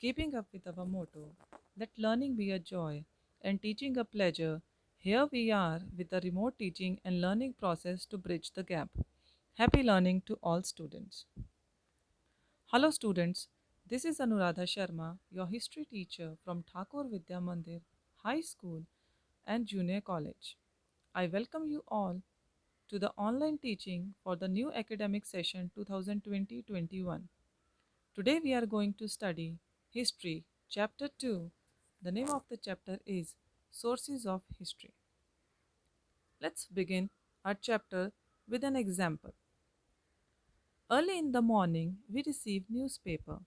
Keeping up with our motto, let learning be a joy and teaching a pleasure, here we are with the remote teaching and learning process to bridge the gap. Happy learning to all students. Hello students, this is Anuradha Sharma, your history teacher from Thakur Vidya Mandir High School and Junior College. I welcome you all to the online teaching for the new academic session 2020-21. Today we are going to study History, Chapter 2. The name of the chapter is Sources of History. Let's begin our chapter with an example. Early in the morning, we receive newspaper,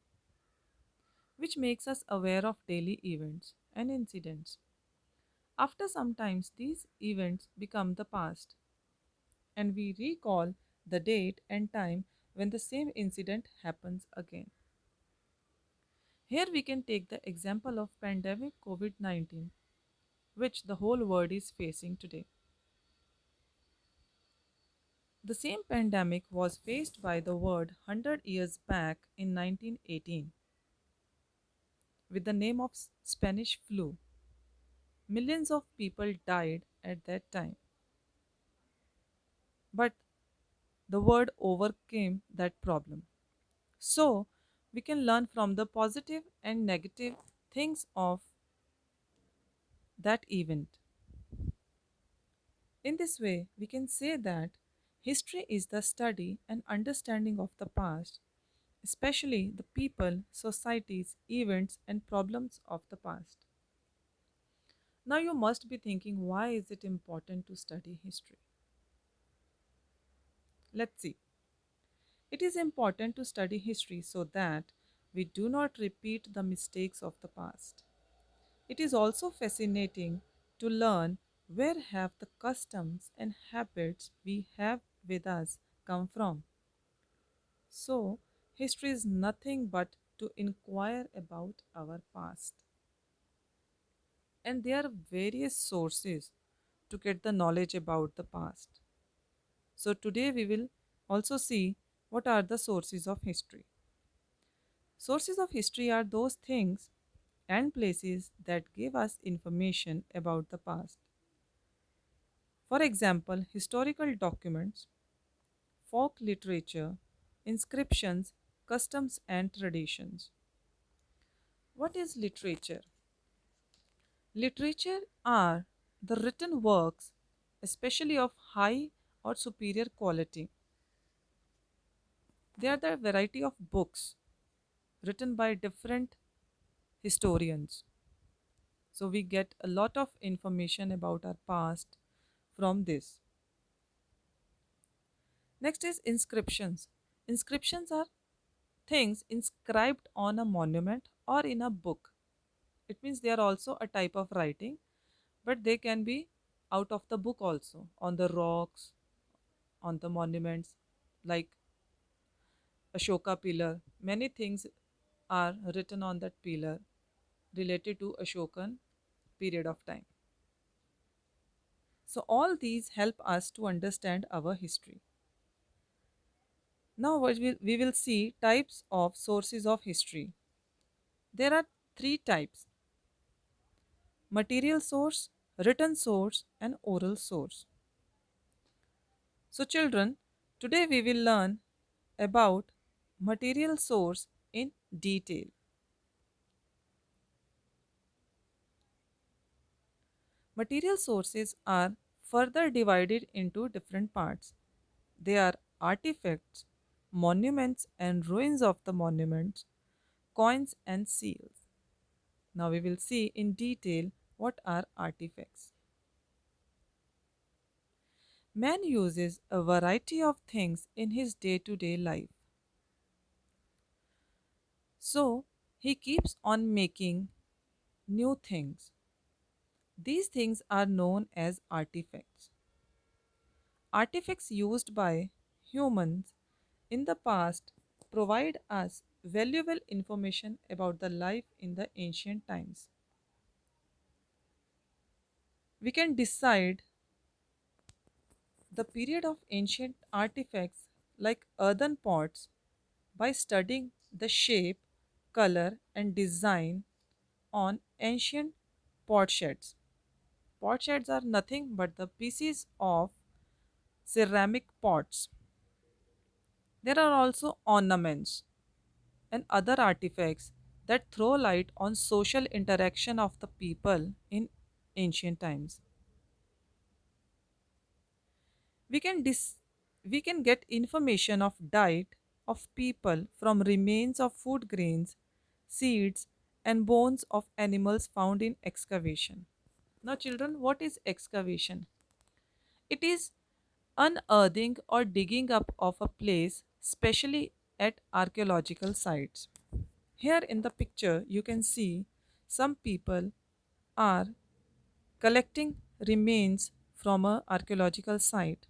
which makes us aware of daily events and incidents. After some time, these events become the past, and we recall the date and time when the same incident happens again. Here we can take the example of pandemic COVID-19 which the whole world is facing today. The same pandemic was faced by the world 100 years back in 1918 with the name of Spanish flu. Millions of people died at that time, but the world overcame that problem. So, we can learn from the positive and negative things of that event. In this way, we can say that history is the study and understanding of the past, especially the people, societies, events, and problems of the past. Now you must be thinking, why is it important to study history? Let's see. It is important to study history so that we do not repeat the mistakes of the past. It is also fascinating to learn where have the customs and habits we have with us come from. So, history is nothing but to inquire about our past. And there are various sources to get the knowledge about the past. So, today we will also see what are the sources of history. Sources of history are those things and places that give us information about the past. For example, historical documents, folk literature, inscriptions, customs, and traditions. What is literature? Literature are the written works, especially of high or superior quality. They are the variety of books written by different historians. So we get a lot of information about our past from this. Next is inscriptions. Inscriptions are things inscribed on a monument or in a book. It means they are also a type of writing, but they can be out of the book also, on the rocks, on the monuments, like Ashoka pillar. Many things are written on that pillar related to Ashokan period of time. So all these help us to understand our history. Now we will see types of sources of history. There are three types: material source, written source, and oral source. So children, today we will learn about material source in detail. Material sources are further divided into different parts. They are artifacts, monuments and ruins of the monuments, coins and seals. Now we will see in detail what are artifacts. Man uses a variety of things in his day-to-day life. So he keeps on making new things. These things are known as artifacts. Artifacts used by humans in the past provide us valuable information about the life in the ancient times. We can decide the period of ancient artifacts like earthen pots by studying the shape, color, and design on ancient potsherds. Potsherds are nothing but the pieces of ceramic pots. There are also ornaments and other artifacts that throw light on social interaction of the people in ancient times. We can dis- we can get information of diet of people from remains of food grains, seeds and bones of animals found in excavation. Now children, what is excavation? It is unearthing or digging up of a place, especially at archaeological sites. Here in the picture, you can see some people are collecting remains from a archaeological site.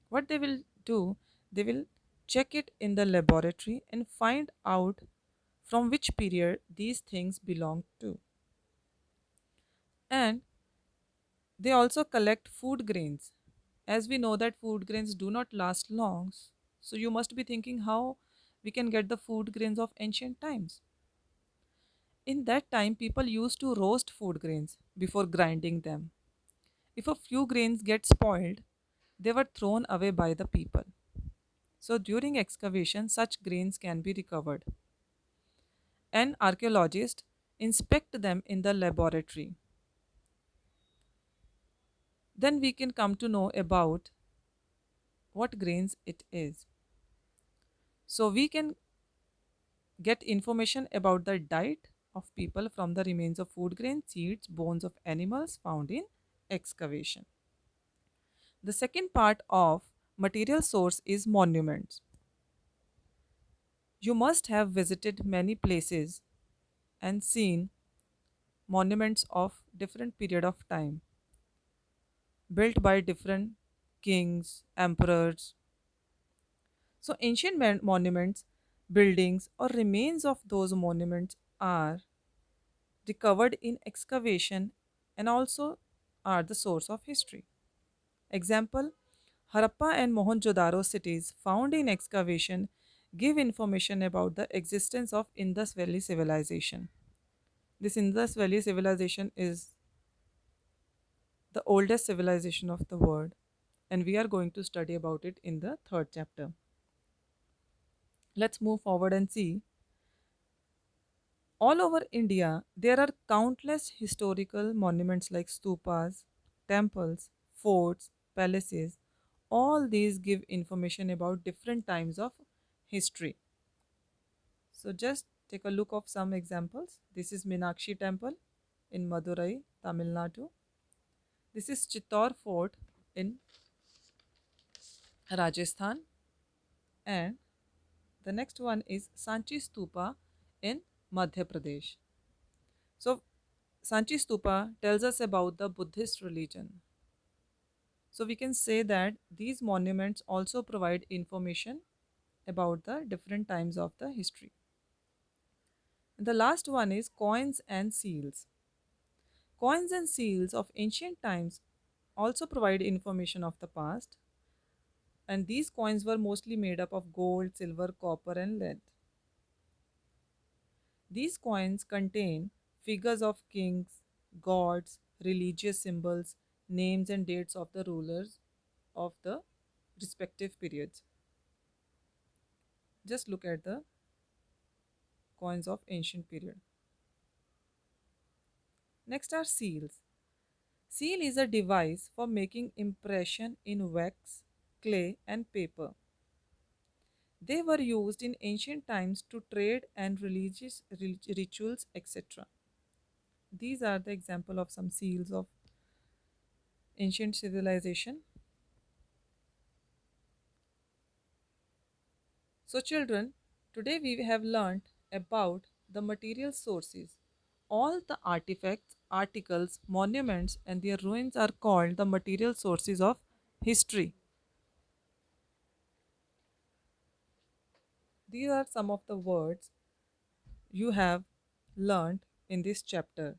What they will do, they will check it in the laboratory and find out from which period these things belong to. And they also collect food grains. As we know that food grains do not last long, so you must be thinking how we can get the food grains of ancient times. In that time, people used to roast food grains before grinding them. If a few grains get spoiled, they were thrown away by the people. So during excavation, such grains can be recovered. And archaeologists inspect them in the laboratory. Then we can come to know about what grains it is. So we can get information about the diet of people from the remains of food grains, seeds, bones of animals found in excavation. The second part of material source is monuments. You must have visited many places and seen monuments of different period of time built by different kings, emperors. So ancient monuments, buildings or remains of those monuments are recovered in excavation and also are the source of history. Example, Harappa and Mohenjo-daro cities found in excavation give information about the existence of Indus Valley civilization. This Indus Valley civilization is the oldest civilization of the world, and we are going to study about it in the third chapter. Let's move forward and see. All over India, there are countless historical monuments like stupas, temples, forts, palaces. All these give information about different times of history. So just take a look of some examples. This is Meenakshi Temple in Madurai, Tamil Nadu. This is Chittor Fort in Rajasthan, and the next one is Sanchi Stupa in Madhya Pradesh. So Sanchi Stupa tells us about the Buddhist religion. So we can say that these monuments also provide information about the different times of the history. And the last one is coins and seals. Coins and seals of ancient times also provide information of the past, and these coins were mostly made up of gold, silver, copper, and lead. These coins contain figures of kings, gods, religious symbols, names, and dates of the rulers of the respective periods. Just look at the coins of ancient period. Next are seals. Seal is a device for making impression in wax, clay, and paper. They were used in ancient times to trade and religious rituals, etc. These are the example of some seals of ancient civilization. So children, today we have learned about the material sources. All the artifacts, articles, monuments and their ruins are called the material sources of history. These are some of the words you have learned in this chapter: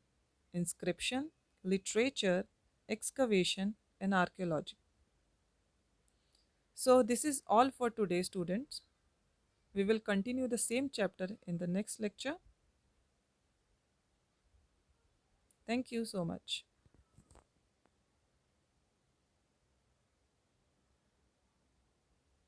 inscription, literature, excavation, and archaeology. So, this is all for today, students. We will continue the same chapter in the next lecture. Thank you so much.